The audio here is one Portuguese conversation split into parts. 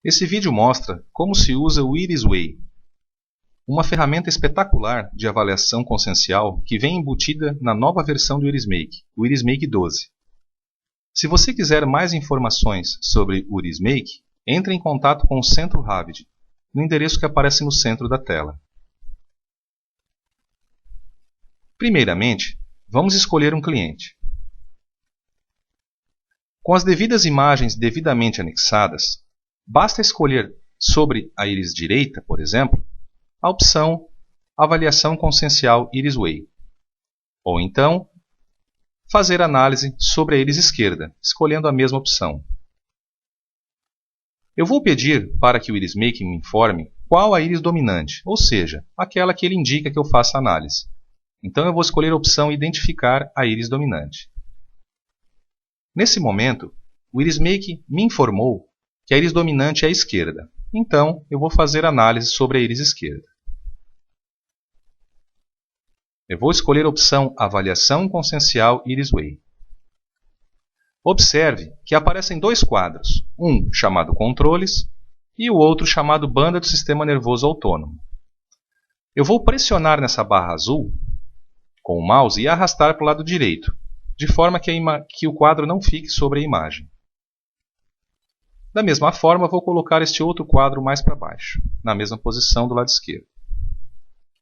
Esse vídeo mostra como se usa o IrisWay, uma ferramenta espetacular de avaliação consciencial que vem embutida na nova versão do IrisMake, o IrisMake 12. Se você quiser mais informações sobre o IrisMake, entre em contato com o Centro Ravid, no endereço que aparece no centro da tela. Primeiramente, vamos escolher um cliente. Com as devidas imagens devidamente anexadas, basta escolher sobre a íris direita, por exemplo, a opção Avaliação Consciencial IrisWay. Ou então, fazer análise sobre a íris esquerda, escolhendo a mesma opção. Eu vou pedir para que o IrisMake me informe qual a íris dominante, ou seja, aquela que ele indica que eu faça análise. Então eu vou escolher a opção Identificar a íris dominante. Nesse momento, o IrisMake me informou que a íris dominante é a esquerda. Então, eu vou fazer análise sobre a íris esquerda. Eu vou escolher a opção Avaliação Consciencial IrisWay. Observe que aparecem dois quadros, um chamado Controles e o outro chamado Banda do Sistema Nervoso Autônomo. Eu vou pressionar nessa barra azul com o mouse e arrastar para o lado direito, de forma que o quadro não fique sobre a imagem. Da mesma forma, vou colocar este outro quadro mais para baixo, na mesma posição do lado esquerdo.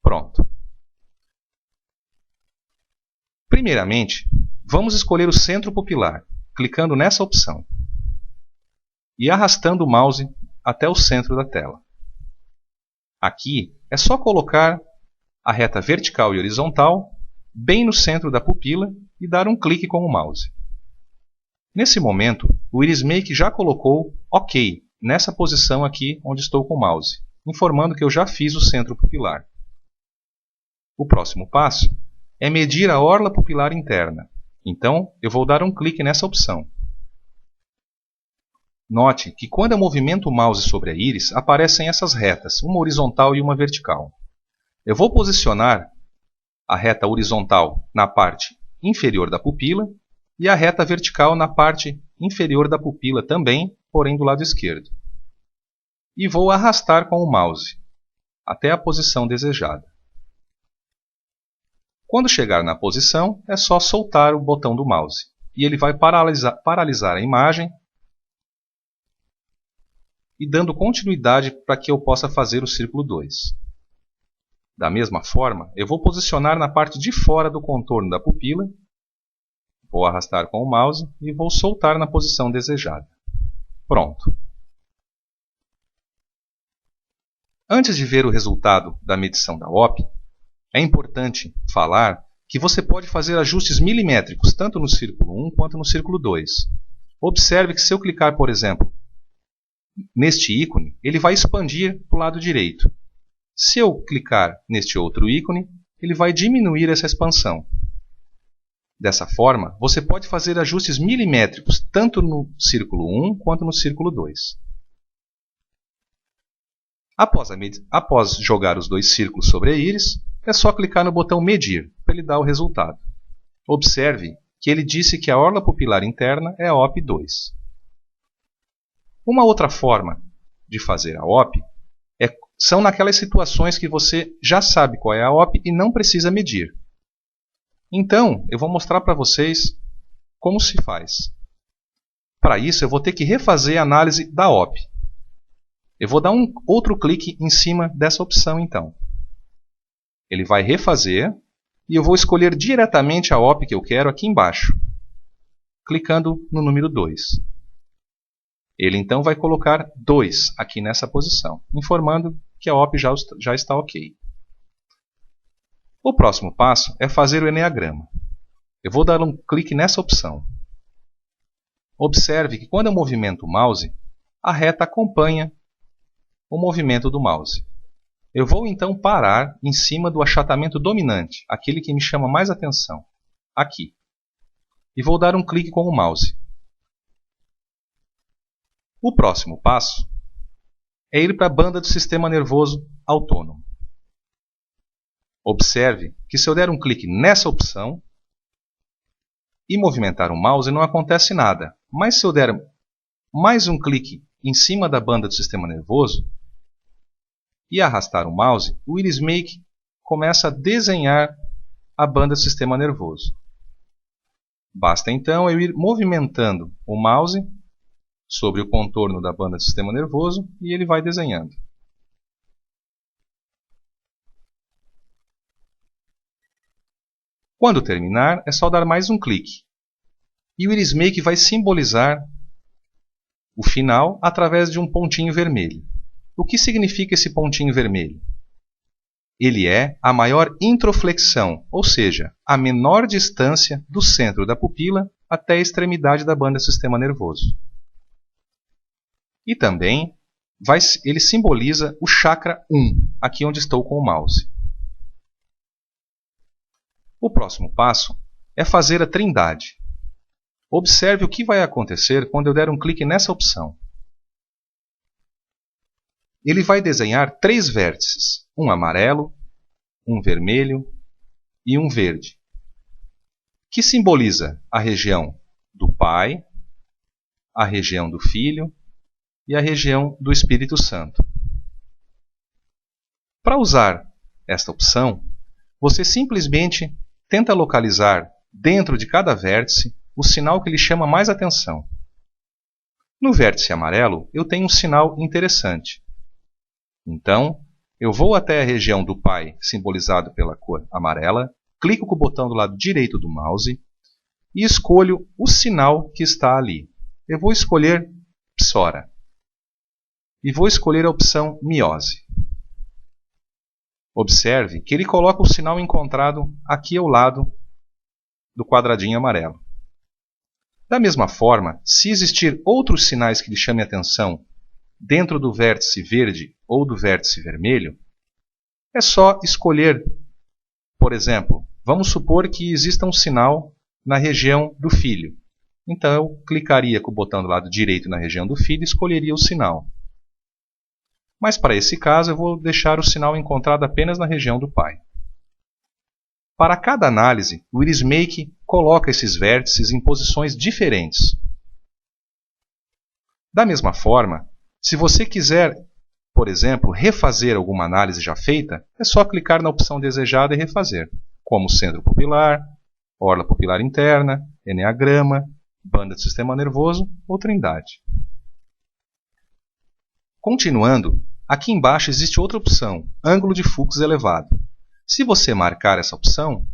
Pronto. Primeiramente, vamos escolher o centro pupilar, clicando nessa opção e arrastando o mouse até o centro da tela. Aqui é só colocar a reta vertical e horizontal bem no centro da pupila e dar um clique com o mouse. Nesse momento, o IrisMake já colocou OK nessa posição aqui onde estou com o mouse, informando que eu já fiz o centro pupilar. O próximo passo é medir a orla pupilar interna. Então, eu vou dar um clique nessa opção. Note que quando eu movimento o mouse sobre a íris, aparecem essas retas, uma horizontal e uma vertical. Eu vou posicionar a reta horizontal na parte inferior da pupila e a reta vertical na parte inferior da pupila também, porém do lado esquerdo. E vou arrastar com o mouse até a posição desejada. Quando chegar na posição, é só soltar o botão do mouse e ele vai paralisar a imagem e dando continuidade para que eu possa fazer o círculo 2. Da mesma forma, eu vou posicionar na parte de fora do contorno da pupila, vou arrastar com o mouse e vou soltar na posição desejada. Pronto. Antes de ver o resultado da medição da OP, é importante falar que você pode fazer ajustes milimétricos tanto no círculo 1 quanto no círculo 2. Observe que se eu clicar, por exemplo, neste ícone, ele vai expandir para o lado direito. Se eu clicar neste outro ícone, ele vai diminuir essa expansão. Dessa forma, você pode fazer ajustes milimétricos tanto no círculo 1 quanto no círculo 2. Após jogar os dois círculos sobre a íris, é só clicar no botão Medir para ele dar o resultado. Observe que ele disse que a orla pupilar interna é a OP2. Uma outra forma de fazer a OP são naquelas situações que você já sabe qual é a OP e não precisa medir. Então, eu vou mostrar para vocês como se faz. Para isso, eu vou ter que refazer a análise da OP. Eu vou dar um outro clique em cima dessa opção, então. Ele vai refazer e eu vou escolher diretamente a OP que eu quero aqui embaixo, clicando no número 2. Ele então vai colocar 2 aqui nessa posição, informando que a OP já está ok. O próximo passo é fazer o eneagrama. Eu vou dar um clique nessa opção. Observe que quando eu movimento o mouse, a reta acompanha o movimento do mouse. Eu vou então parar em cima do achatamento dominante, aquele que me chama mais atenção, aqui. E vou dar um clique com o mouse. O próximo passo é ir para a banda do sistema nervoso autônomo. Observe que se eu der um clique nessa opção e movimentar o mouse não acontece nada, mas se eu der mais um clique em cima da banda do sistema nervoso e arrastar o mouse, o Wheelismaker começa a desenhar a banda do sistema nervoso. Basta então eu ir movimentando o mouse sobre o contorno da banda do sistema nervoso e ele vai desenhando. Quando terminar, é só dar mais um clique. E o Wheelismaker vai simbolizar o final através de um pontinho vermelho. O que significa esse pontinho vermelho? Ele é a maior introflexão, ou seja, a menor distância do centro da pupila até a extremidade da banda do sistema nervoso. E também ele simboliza o chakra 1, aqui onde estou com o mouse. O próximo passo é fazer a trindade. Observe o que vai acontecer quando eu der um clique nessa opção. Ele vai desenhar 3 vértices, um amarelo, um vermelho e um verde, que simboliza a região do Pai, a região do Filho e a região do Espírito Santo. Para usar esta opção, você simplesmente tenta localizar dentro de cada vértice o sinal que lhe chama mais atenção. No vértice amarelo, eu tenho um sinal interessante. Então, eu vou até a região do Pai, simbolizado pela cor amarela, clico com o botão do lado direito do mouse e escolho o sinal que está ali. Eu vou escolher Psora. E vou escolher a opção Miose. Observe que ele coloca o sinal encontrado aqui ao lado do quadradinho amarelo. Da mesma forma, se existir outros sinais que lhe chamem a atenção dentro do vértice verde ou do vértice vermelho, é só escolher. Por exemplo, vamos supor que exista um sinal na região do Filho. Então eu clicaria com o botão do lado direito na região do Filho e escolheria o sinal. Mas para esse caso eu vou deixar o sinal encontrado apenas na região do Pai. Para cada análise, o Wheelismaker coloca esses vértices em posições diferentes. Da mesma forma, se você quiser, por exemplo, refazer alguma análise já feita, é só clicar na opção desejada e refazer, como centro pupilar, orla pupilar interna, eneagrama, banda do sistema nervoso ou trindade. Continuando, aqui embaixo existe outra opção, ângulo de fluxo elevado. Se você marcar essa opção,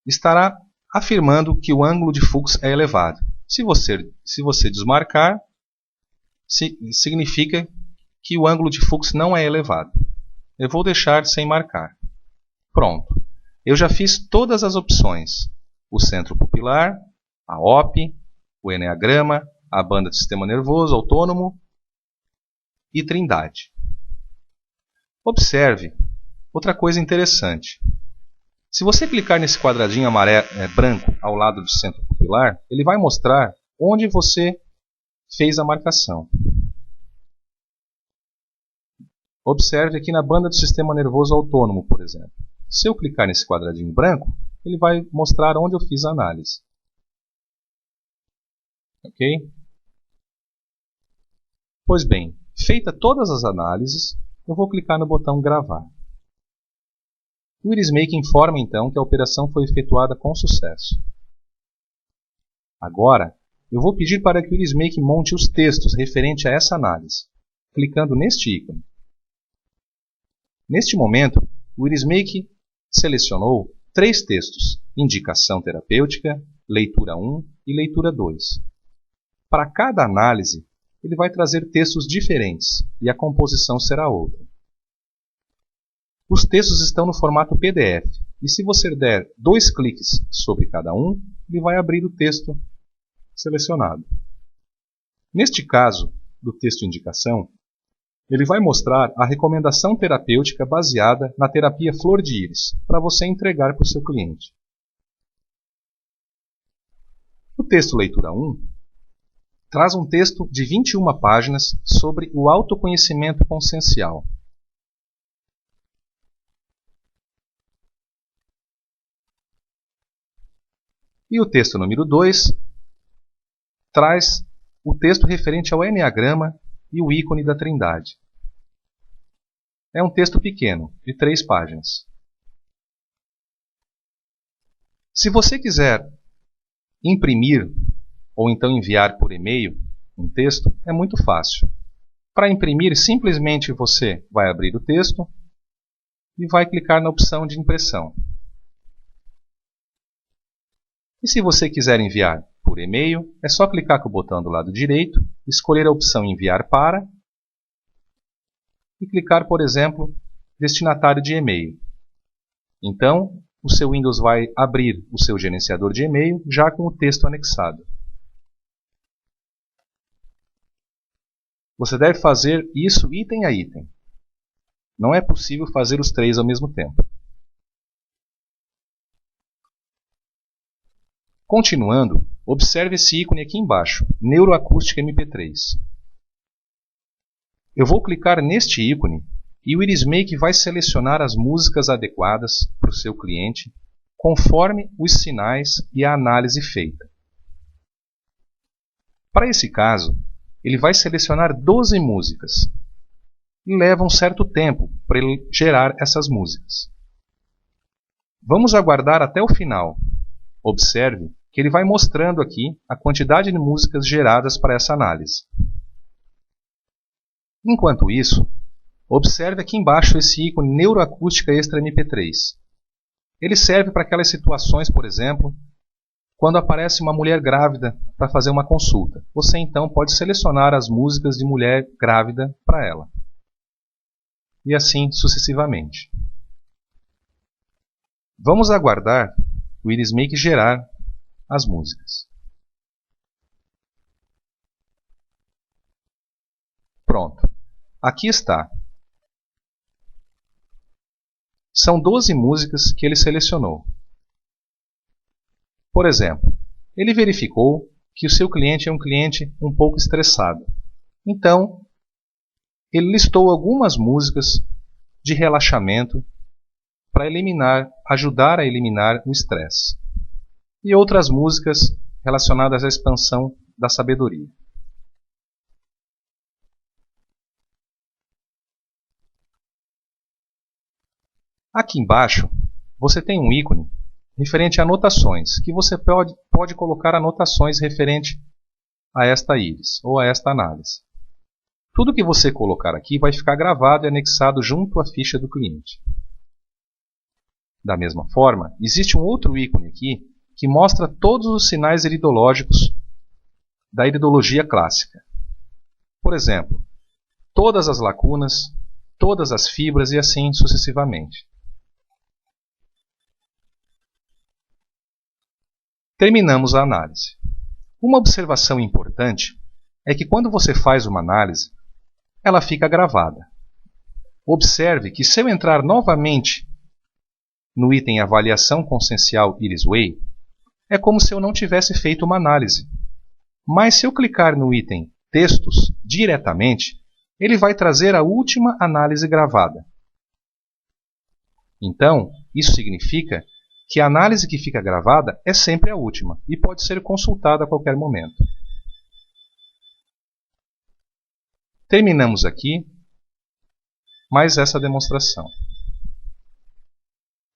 estará afirmando que o ângulo de fluxo é elevado. Se você desmarcar, significa que o ângulo de fluxo não é elevado. Eu vou deixar sem marcar. Pronto. Eu já fiz todas as opções. O centro pupilar, a OP, o eneagrama, a banda do sistema nervoso autônomo e trindade. Observe outra coisa interessante. Se você clicar nesse quadradinho branco ao lado do centro pupilar, ele vai mostrar onde você fez a marcação. Observe aqui na banda do sistema nervoso autônomo, por exemplo. Se eu clicar nesse quadradinho branco, ele vai mostrar onde eu fiz a análise. Ok? Pois bem, feita todas as análises, eu vou clicar no botão gravar. O Wheelismaker informa então que a operação foi efetuada com sucesso. Agora, eu vou pedir para que o Wheelismaker monte os textos referentes a essa análise, clicando neste ícone. Neste momento, o Wheelismaker selecionou 3 textos, indicação terapêutica, leitura 1 e leitura 2. Para cada análise, ele vai trazer textos diferentes e a composição será outra. Os textos estão no formato PDF e se você der 2 cliques sobre cada um, ele vai abrir o texto selecionado. Neste caso, do texto indicação, ele vai mostrar a recomendação terapêutica baseada na terapia Flor de Íris, para você entregar para o seu cliente. O texto leitura 1 traz um texto de 21 páginas sobre o autoconhecimento consciencial. E o texto número 2 traz o texto referente ao eneagrama e o ícone da Trindade. É um texto pequeno, de 3 páginas. Se você quiser imprimir ou então enviar por e-mail um texto, é muito fácil. Para imprimir, simplesmente você vai abrir o texto e vai clicar na opção de impressão. E se você quiser enviar por e-mail, é só clicar com o botão do lado direito, escolher a opção Enviar para e clicar, por exemplo, Destinatário de e-mail. Então, o seu Windows vai abrir o seu gerenciador de e-mail já com o texto anexado. Você deve fazer isso item a item. Não é possível fazer os 3 ao mesmo tempo. Continuando, observe esse ícone aqui embaixo, Neuroacústica MP3. Eu vou clicar neste ícone e o Irismake vai selecionar as músicas adequadas para o seu cliente, conforme os sinais e a análise feita. Para esse caso, ele vai selecionar 12 músicas e leva um certo tempo para ele gerar essas músicas. Vamos aguardar até o final. Observe que ele vai mostrando aqui a quantidade de músicas geradas para essa análise. Enquanto isso, observe aqui embaixo esse ícone Neuroacústica Extra MP3. Ele serve para aquelas situações, por exemplo, quando aparece uma mulher grávida para fazer uma consulta. Você então pode selecionar as músicas de mulher grávida para ela. E assim sucessivamente. Vamos aguardar o Irismake gerar as músicas. Pronto. Aqui está. São 12 músicas que ele selecionou. Por exemplo, ele verificou que o seu cliente é um cliente um pouco estressado. Então, ele listou algumas músicas de relaxamento para ajudar a eliminar o estresse. E outras músicas relacionadas à expansão da sabedoria. Aqui embaixo, você tem um ícone referente a anotações, que você pode colocar anotações referente a esta íris ou a esta análise. Tudo que você colocar aqui vai ficar gravado e anexado junto à ficha do cliente. Da mesma forma, existe um outro ícone aqui que mostra todos os sinais iridológicos da iridologia clássica. Por exemplo, todas as lacunas, todas as fibras e assim sucessivamente. Terminamos a análise. Uma observação importante é que quando você faz uma análise, ela fica gravada. Observe que se eu entrar novamente no item Avaliação Consciencial Irisway, é como se eu não tivesse feito uma análise. Mas se eu clicar no item Textos diretamente, ele vai trazer a última análise gravada. Então, isso significa que a análise que fica gravada é sempre a última e pode ser consultada a qualquer momento. Terminamos aqui mais essa demonstração.